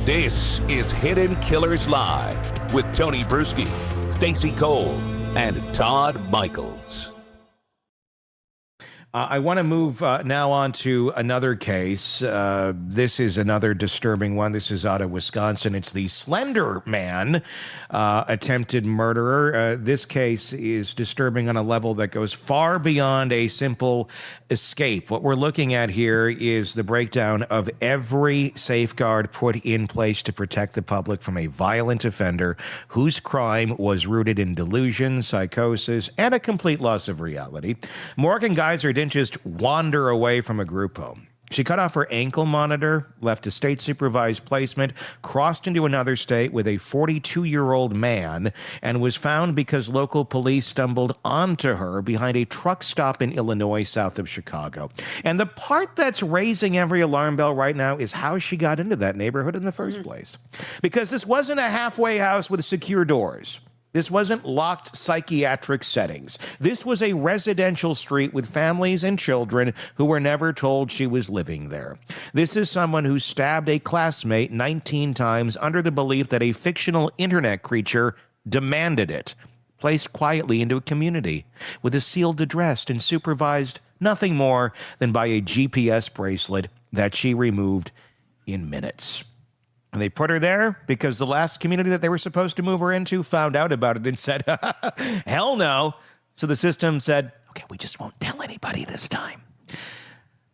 This is Hidden Killers Live with Tony Brueski, Stacey Cole, and Todd Michaels. I want to move now on to another case. This is another disturbing one. This is out of Wisconsin. It's the Slender Man attempted murderer. This case is disturbing on a level that goes far beyond a simple escape. What we're looking at here is the breakdown of every safeguard put in place to protect the public from a violent offender whose crime was rooted in delusion, psychosis, and a complete loss of reality. Morgan Geyser didn't just wander away from a group home. She cut off her ankle monitor, left a state-supervised placement, crossed into another state with a 42-year-old man, and was found because local police stumbled onto her behind a truck stop in Illinois, south of Chicago. And the part that's raising every alarm bell right now is how she got into that neighborhood in the first place. Because this wasn't a halfway house with secure doors. This wasn't locked psychiatric settings. This was a residential street with families and children who were never told she was living there. This is someone who stabbed a classmate 19 times under the belief that a fictional internet creature demanded it, placed quietly into a community with a sealed address and supervised nothing more than by a GPS bracelet that she removed in minutes. And they put her there because the last community that they were supposed to move her into found out about it and said, hell no. So the system said, okay, we just won't tell anybody this time.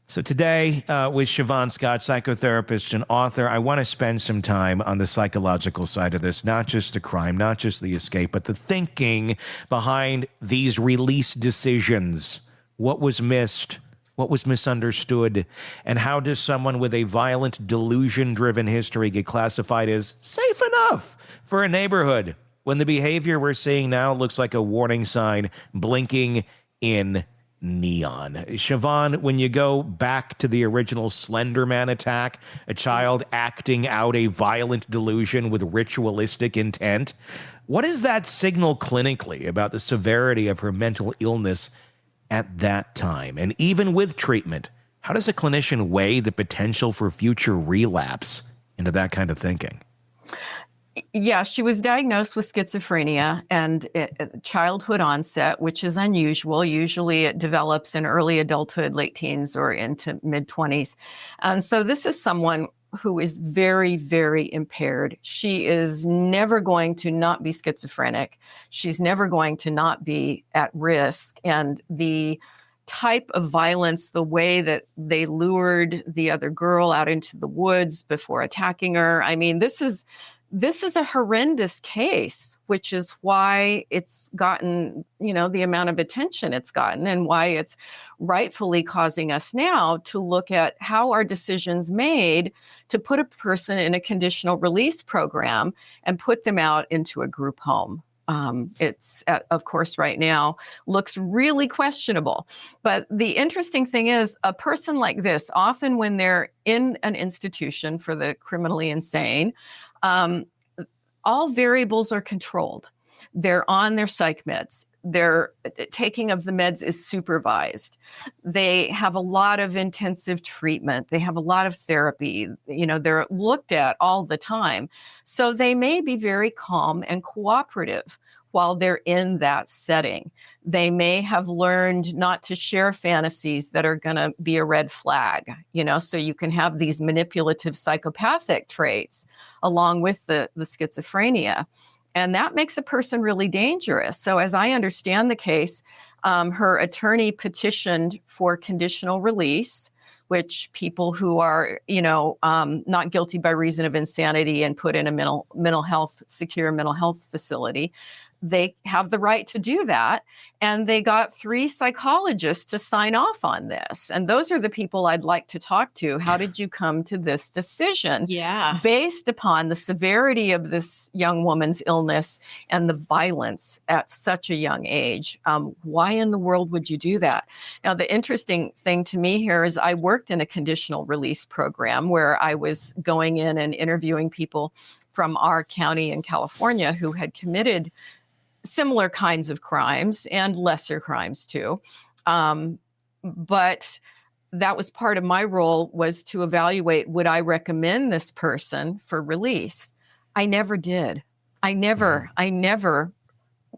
So today, with Shavaun Scott, psychotherapist and author, I want to spend some time on the psychological side of this, not just the crime, not just the escape, but the thinking behind these release decisions. What was missed? What was misunderstood? And how does someone with a violent, delusion-driven history get classified as safe enough for a neighborhood when the behavior we're seeing now looks like a warning sign blinking in neon? Shavaun, when you go back to the original Slender Man attack, a child acting out a violent delusion with ritualistic intent, what does that signal clinically about the severity of her mental illness at that time? And even with treatment, how does a clinician weigh the potential for future relapse into that kind of thinking? Yeah, she was diagnosed with schizophrenia and childhood onset, which is unusual. Usually it develops in early adulthood, late teens, or into mid-20s. And so this is someone who is very, very impaired. She is never going to not be schizophrenic. She's never going to not be at risk. And the type of violence, the way that they lured the other girl out into the woods before attacking her, I mean, this is a horrendous case, which is why it's gotten, the amount of attention it's gotten and why it's rightfully causing us now to look at how are decisions made to put a person in a conditional release program and put them out into a group home. It's, of course, right now looks really questionable. But the interesting thing is a person like this, often when they're in an institution for the criminally insane, all variables are controlled. They're on their psych meds. Their taking of the meds is supervised. They have a lot of intensive treatment. They have a lot of therapy. They're looked at all the time. So they may be very calm and cooperative while they're in that setting. They may have learned not to share fantasies that are going to be a red flag, so you can have these manipulative psychopathic traits along with the schizophrenia. And that makes a person really dangerous. So as I understand the case, her attorney petitioned for conditional release, which people who are, not guilty by reason of insanity and put in a secure mental health facility, they have the right to do that. And they got 3 psychologists to sign off on this. And those are the people I'd like to talk to. How did you come to this decision? Yeah. Based upon the severity of this young woman's illness and the violence at such a young age. Why in the world would you do that? Now, the interesting thing to me here is I worked in a conditional release program where I was going in and interviewing people from our county in California who had committed similar kinds of crimes and lesser crimes too. But that was part of my role, was to evaluate, would I recommend this person for release? I never did. I never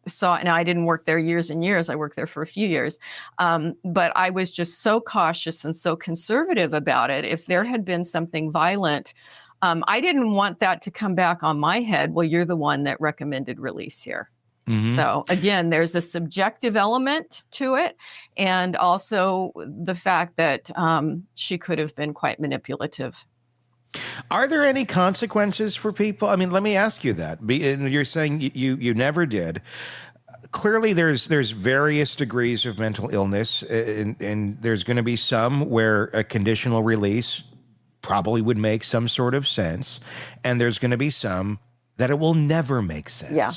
saw, now I didn't work there years and years. I worked there for a few years. But I was just so cautious and so conservative about it. If there had been something violent, I didn't want that to come back on my head. Well, you're the one that recommended release here. So again, there's a subjective element to it, and also the fact that she could have been quite manipulative. Are there any consequences for people? I mean, let me ask you that. You're saying you never did. Clearly, there's various degrees of mental illness, and there's going to be some where a conditional release probably would make some sort of sense, and there's going to be some that it will never make sense. Yeah.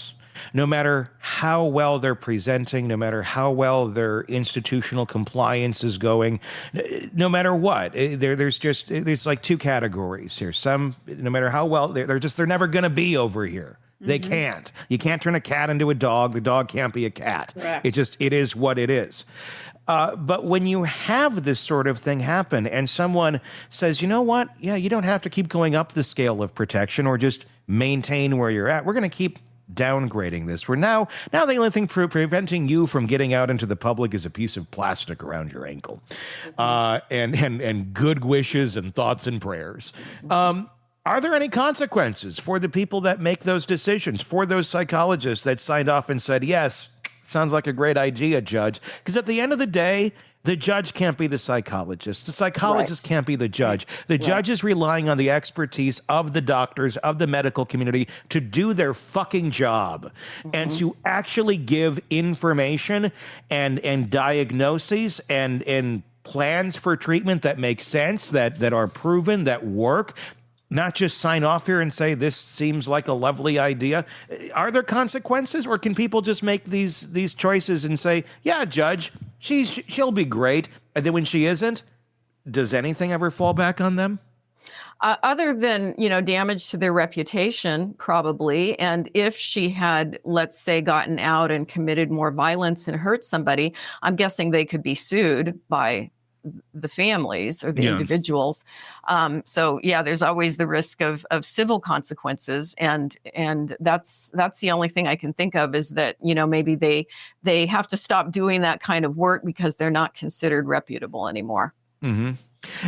No matter how well they're presenting, no matter how well their institutional compliance is going, no matter what, there's like two categories here. Some, no matter how well they're never going to be over here. They can't. You can't turn a cat into a dog. The dog can't be a cat. Correct. It is what it is. But when you have this sort of thing happen and someone says, you know what? Yeah, you don't have to keep going up the scale of protection or just maintain where you're at. We're going to keep downgrading this. We're now the only thing preventing you from getting out into the public is a piece of plastic around your ankle, and good wishes and thoughts and prayers. Are there any consequences for the people that make those decisions, for those psychologists that signed off and said, yes, sounds like a great idea, Judge? Because at the end of the day, the judge can't be the psychologist. The psychologist can't be the judge. The judge is relying on the expertise of the doctors, of the medical community to do their fucking job and to actually give information and diagnoses and plans for treatment that make sense, that are proven, that work. Not just sign off here and say, this seems like a lovely idea. Are there consequences, or can people just make these choices and say, yeah, Judge, she'll be great. And then when she isn't, does anything ever fall back on them? Other than, damage to their reputation, probably. And if she had, let's say, gotten out and committed more violence and hurt somebody, I'm guessing they could be sued by the families or the individuals. So there's always the risk of civil consequences. And that's the only thing I can think of, is that, maybe they have to stop doing that kind of work because they're not considered reputable anymore.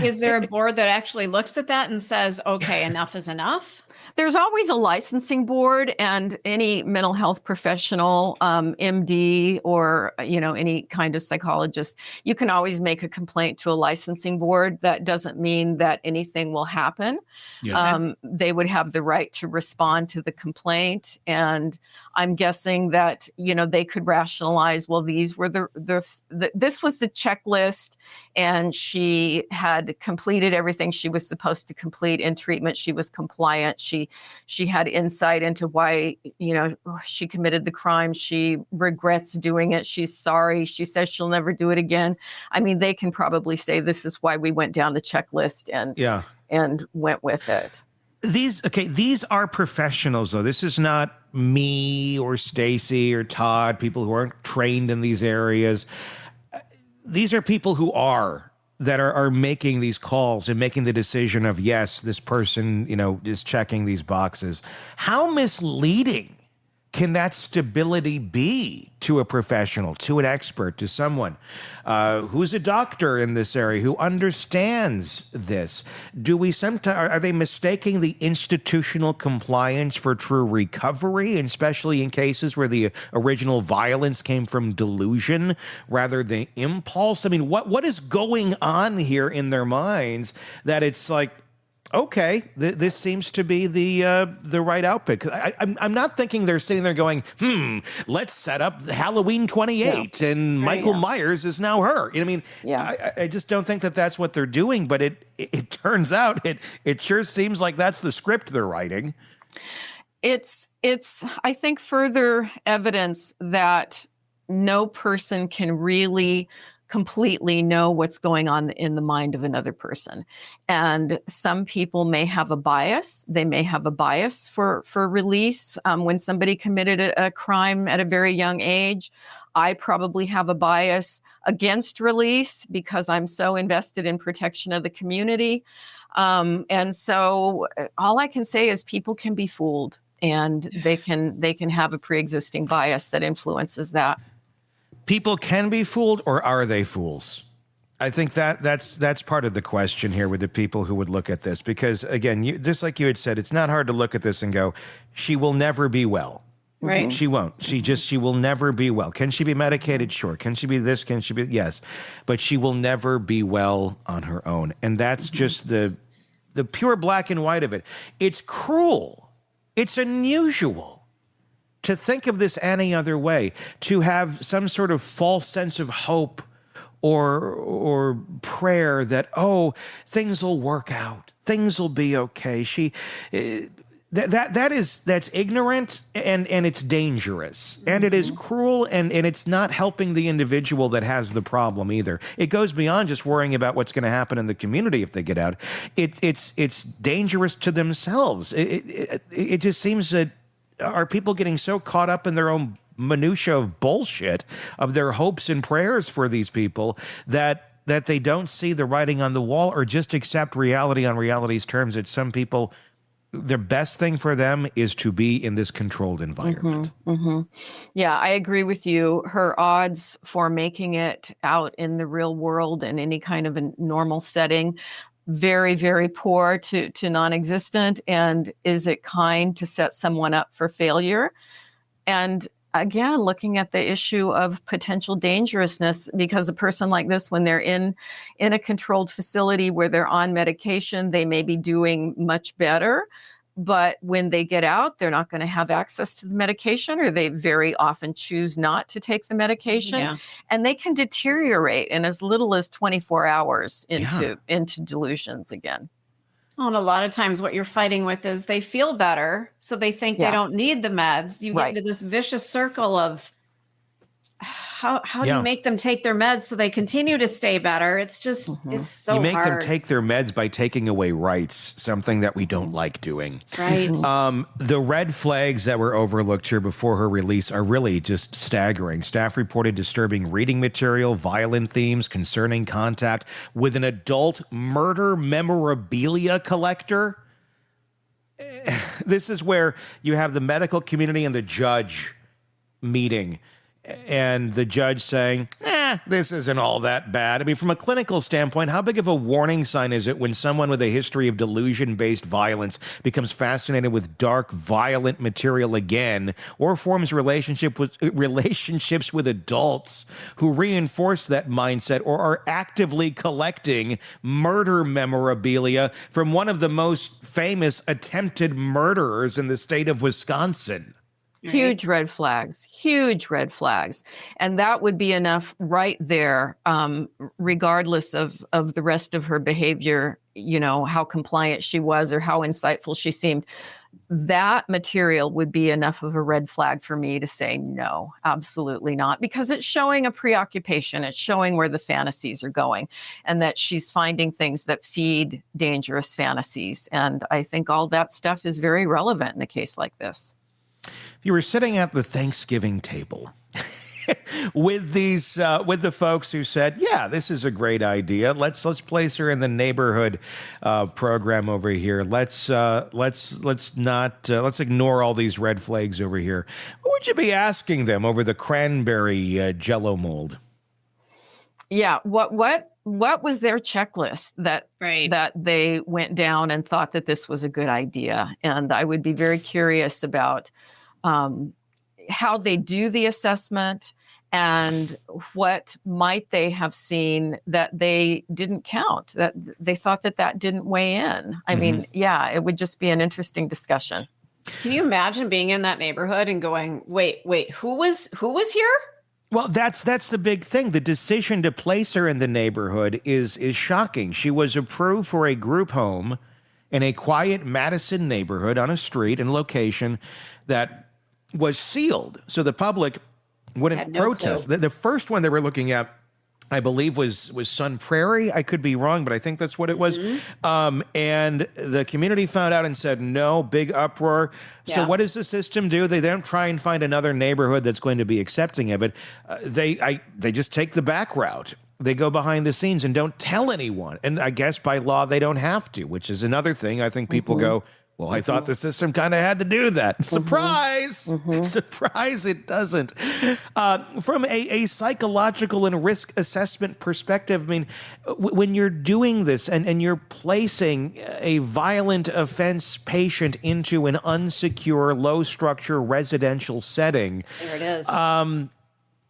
Is there a board that actually looks at that and says, okay, enough is enough? There's always a licensing board, and any mental health professional, MD, or, any kind of psychologist, you can always make a complaint to a licensing board. That doesn't mean that anything will happen. They would have the right to respond to the complaint. And I'm guessing that, they could rationalize, well, these were this was the checklist, and she had completed everything she was supposed to complete in treatment. She was compliant. She had insight into why, she committed the crime. She regrets doing it. She's sorry. She says she'll never do it again. I mean, they can probably say, this is why we went down the checklist and went with it. These are professionals, though. This is not me or Stacy or Todd, people who aren't trained in these areas. These are people who are making these calls and making the decision of, yes, this person, is checking these boxes. How misleading can that stability be to a professional, to an expert, to someone who's a doctor in this area, who understands this? Are they mistaking the institutional compliance for true recovery, and especially in cases where the original violence came from delusion rather than impulse? I mean, what is going on here in their minds that it's like, okay, this seems to be the right outfit? I'm not thinking they're sitting there going, let's set up Halloween 28 and Michael Myers is now her. I mean, I just don't think that that's what they're doing, but it turns out it sure seems like that's the script they're writing. It's I think, further evidence that no person can really completely know what's going on in the mind of another person. And some people may have a bias. They may have a bias for release. When somebody committed a crime at a very young age, I probably have a bias against release because I'm so invested in protection of the community. And so all I can say is people can be fooled, and they can have a pre-existing bias that influences that. People can be fooled, or are they fools? I think that's part of the question here with the people who would look at this, because again, just like you had said, it's not hard to look at this and go, she will never be well. Right. She won't. She will never be well. Can she be medicated? Sure. Can she be this? Can she be? Yes. But she will never be well on her own. And that's just the pure black and white of it. It's cruel. It's unusual to think of this any other way, to have some sort of false sense of hope or prayer that, oh, things will work out. Things will be okay. That's ignorant, and it's dangerous, and it is cruel, and it's not helping the individual that has the problem either. It goes beyond just worrying about what's going to happen in the community if they get out. It's dangerous to themselves. It just seems that, are people getting so caught up in their own minutia of bullshit, of their hopes and prayers for these people, that they don't see the writing on the wall, or just accept reality on reality's terms, that some people, the best thing for them is to be in this controlled environment. Yeah, I agree with you. Her odds for making it out in the real world in any kind of a normal setting, very, very poor to non-existent. And is it kind to set someone up for failure? And again, looking at the issue of potential dangerousness, because a person like this, when they're in a controlled facility where they're on medication, they may be doing much better. But when they get out, they're not going to have access to the medication, or they very often choose not to take the medication. Yeah. And they can deteriorate in as little as 24 hours into delusions again. Well, and a lot of times what you're fighting with is they feel better, so they think they don't need the meds. You get into this vicious circle of how do you make them take their meds so they continue to stay better? It's just, it's so hard. You make them take their meds by taking away rights, something that we don't like doing. Right. The red flags that were overlooked here before her release are really just staggering. Staff reported disturbing reading material, violent themes, concerning contact with an adult murder memorabilia collector. This is where you have the medical community and the judge meeting, and the judge saying, this isn't all that bad. I mean, from a clinical standpoint, how big of a warning sign is it when someone with a history of delusion-based violence becomes fascinated with dark, violent material again, or forms relationships with adults who reinforce that mindset, or are actively collecting murder memorabilia from one of the most famous attempted murderers in the state of Wisconsin? Right. Huge red flags. And that would be enough right there, regardless of the rest of her behavior, how compliant she was or how insightful she seemed. That material would be enough of a red flag for me to say, no, absolutely not, because it's showing a preoccupation. It's showing where the fantasies are going, and that she's finding things that feed dangerous fantasies. And I think all that stuff is very relevant in a case like this. If you were sitting at the Thanksgiving table with the folks who said, yeah, this is a great idea. Let's place her in the neighborhood program over here. Let's ignore all these red flags over here. What would you be asking them over the cranberry Jell-O mold? Yeah. What was their checklist that they went down and thought that this was a good idea? And I would be very curious about how they do the assessment, and what might they have seen that they didn't count, that they thought that didn't weigh in. I mean, it would just be an interesting discussion. Can you imagine being in that neighborhood and going, wait, who was here? Well, that's the big thing. The decision to place her in the neighborhood is shocking. She was approved for a group home in a quiet Madison neighborhood on a street and location that was sealed, so the public wouldn't protest. The first one they were looking at I believe was Sun Prairie. I could be wrong, but I think that's what it was. And the community found out and said, no, big uproar. So what does the system do? They don't try and find another neighborhood that's going to be accepting of it. They just take the back route. They go behind the scenes and don't tell anyone. And I guess by law, they don't have to, which is another thing. I think people go, well, I thought the system kind of had to do that. Surprise! Surprise, it doesn't. From a psychological and risk assessment perspective, I mean, when you're doing this and you're placing a violent offense patient into an unsecure, low-structure residential setting... There it is.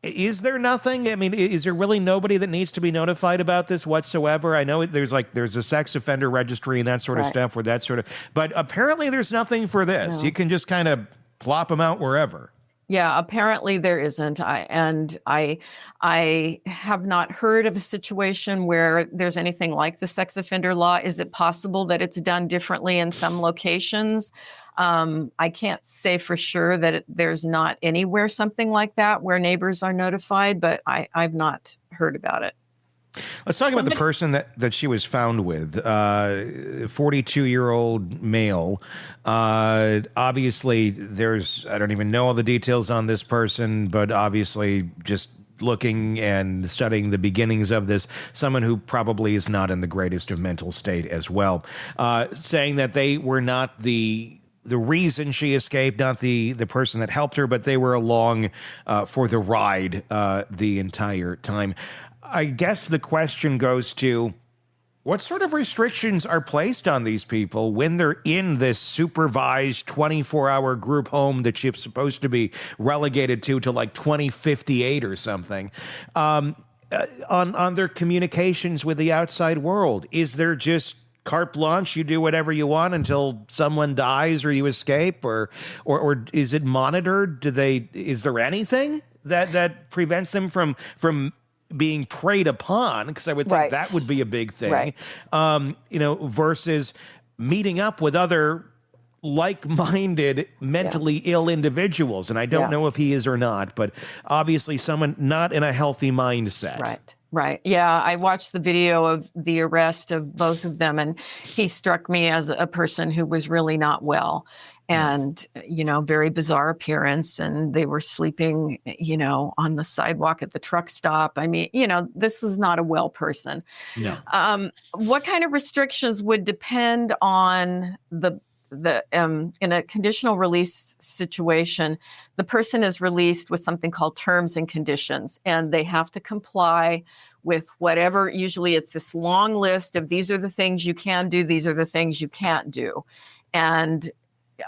Is there nothing? I mean, is there really nobody that needs to be notified about this whatsoever? I know there's a sex offender registry and that sort of stuff where that sort of, but apparently there's nothing for this. No. You can just kind of plop them out wherever. Yeah, apparently there isn't. I have not heard of a situation where there's anything like the sex offender law. Is it possible that it's done differently in some locations? I can't say for sure that there's not anywhere something like that where neighbors are notified, but I've not heard about it. Let's talk about the person that she was found with, 42-year-old male. Obviously, I don't even know all the details on this person, but obviously just looking and studying the beginnings of this, someone who probably is not in the greatest of mental state as well, saying that they were not the reason she escaped, not the person that helped her, but they were along for the ride the entire time. I guess the question goes to, what sort of restrictions are placed on these people when they're in this supervised 24-hour group home that you're supposed to be relegated to like 2058 or something, on their communications with the outside world? Is there just carte blanche, you do whatever you want until someone dies or you escape, or is it monitored? Is there anything that prevents them from being preyed upon? Because I would think that would be a big thing, versus meeting up with other like-minded, mentally ill individuals. And I don't know if he is or not, but obviously someone not in a healthy mindset. Right. Yeah, I watched the video of the arrest of both of them, and he struck me as a person who was really not well. And, very bizarre appearance. And they were sleeping, on the sidewalk at the truck stop. I mean, this was not a well person. No. What kind of restrictions would depend on in a conditional release situation, the person is released with something called terms and conditions, and they have to comply with whatever. Usually it's this long list of these are the things you can do, these are the things you can't do. And,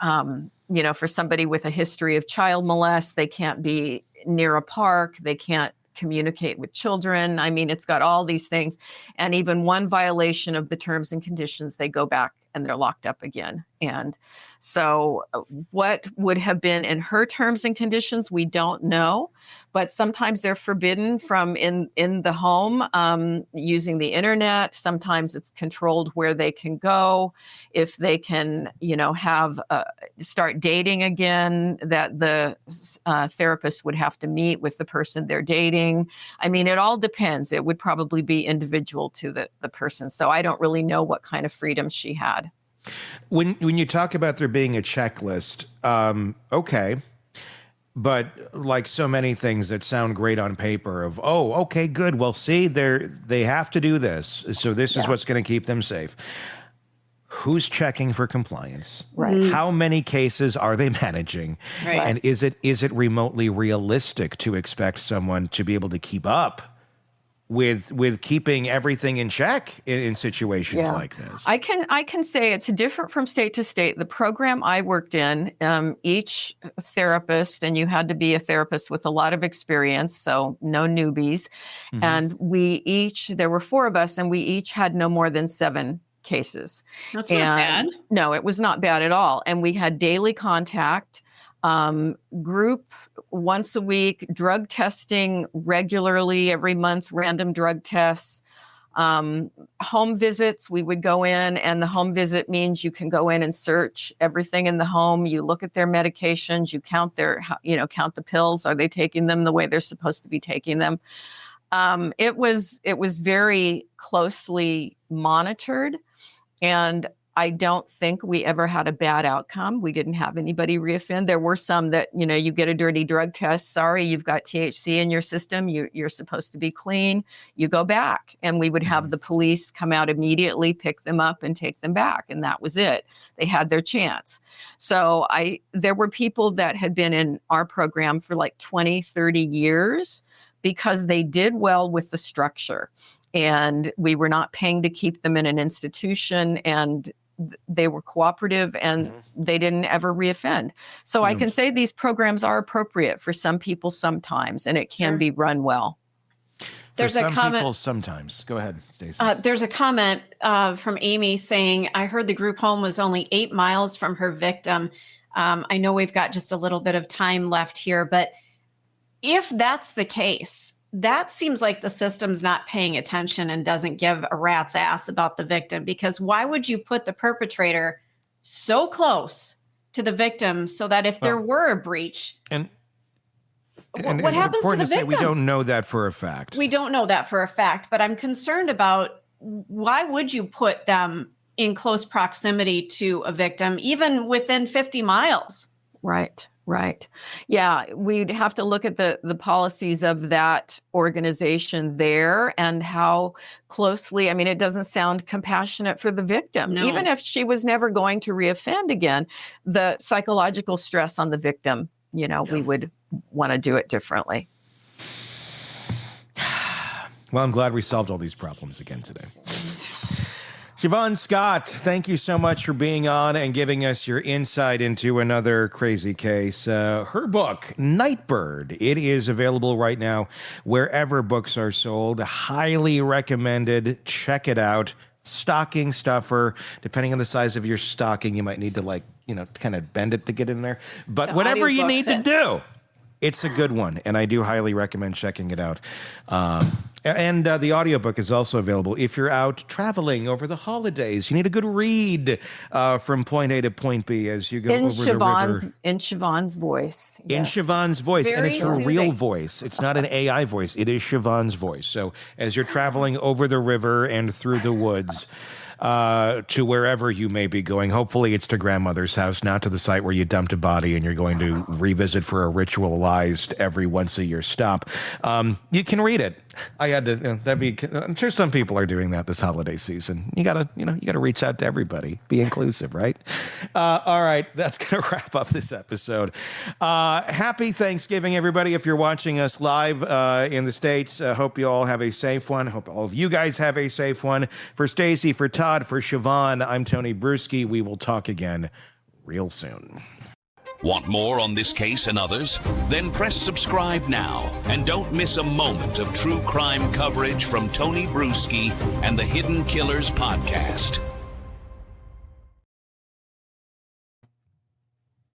for somebody with a history of child molest, they can't be near a park, they can't communicate with children. I mean, it's got all these things. And even one violation of the terms and conditions, they go back and they're locked up again. And so what would have been in her terms and conditions, we don't know. But sometimes they're forbidden from in the home using the internet. Sometimes it's controlled where they can go. If they can, start dating again, that the therapist would have to meet with the person they're dating. I mean, it all depends. It would probably be individual to the person. So I don't really know what kind of freedom she had. When you talk about there being a checklist, okay. But like so many things that sound great on paper of, oh, okay, good. Well, see, they have to do this. So this is what's going to keep them safe. Who's checking for compliance? Right. How many cases are they managing? Right. And is it remotely realistic to expect someone to be able to keep up with keeping everything in check in situations like this? I can say it's different from state to state. The program I worked in, each therapist, and you had to be a therapist with a lot of experience, so no newbies. Mm-hmm. And there were 4 of us, and we each had no more than 7 cases. That's not bad. No, it was not bad at all. And we had daily contact, group once a week, drug testing regularly every month, random drug tests, home visits. We would go in, and the home visit means you can go in and search everything in the home. You look at their medications, you count count the pills. Are they taking them the way they're supposed to be taking them? It was very closely monitored, and I don't think we ever had a bad outcome. We didn't have anybody reoffend. There were some that, you get a dirty drug test. Sorry, you've got THC in your system. You're supposed to be clean. You go back. And we would have the police come out immediately, pick them up and take them back. And that was it. They had their chance. So there were people that had been in our program for like 20, 30 years because they did well with the structure. And we were not paying to keep them in an institution, and they were cooperative, and they didn't ever reoffend. So I can say these programs are appropriate for some people sometimes, and it can be run well. There's a comment. People sometimes. Go ahead, Stacey. There's a comment from Amy saying, I heard the group home was only 8 miles from her victim. I know we've got just a little bit of time left here, but if that's the case, that seems like the system's not paying attention and doesn't give a rat's ass about the victim, because why would you put the perpetrator so close to the victim so that if there were a breach, and what happens to the victim? Say we don't know that for a fact. We don't know that for a fact, but I'm concerned about why would you put them in close proximity to a victim, even within 50 miles? Right. Right. Yeah, we'd have to look at the policies of that organization there and how closely, it doesn't sound compassionate for the victim. No. Even if she was never going to reoffend again, the psychological stress on the victim, we would want to do it differently. Well, I'm glad we solved all these problems again today. Shavaun Scott, thank you so much for being on and giving us your insight into another crazy case. Her book, Nightbird, it is available right now wherever books are sold. Highly recommended. Check it out. Stocking stuffer. Depending on the size of your stocking, you might need to kind of bend it to get in there. But whatever you need to do, it's a good one, and I do highly recommend checking it out. And the audiobook is also available if you're out traveling over the holidays. You need a good read from point A to point B as you go over the river. In Shavaun's voice. Yes. In Shavaun's voice. Very and it's her soothing. real voice. It's not an AI voice. It is Shavaun's voice. So as you're traveling over the river and through the woods, to wherever you may be going. Hopefully it's to grandmother's house, not to the site where you dumped a body and you're going to revisit for a ritualized every once a year stop. You can read it. I had to, I'm sure some people are doing that this holiday season. You gotta reach out to everybody. Be inclusive, right? All right. That's going to wrap up this episode. Happy Thanksgiving, everybody. If you're watching us live in the States, hope you all have a safe one. Hope all of you guys have a safe one. For Stacey, for Todd, for Shavaun, I'm Tony Brueski. We will talk again real soon. Want more on this case and others? Then press subscribe now and don't miss a moment of true crime coverage from Tony Brueski and the Hidden Killers podcast.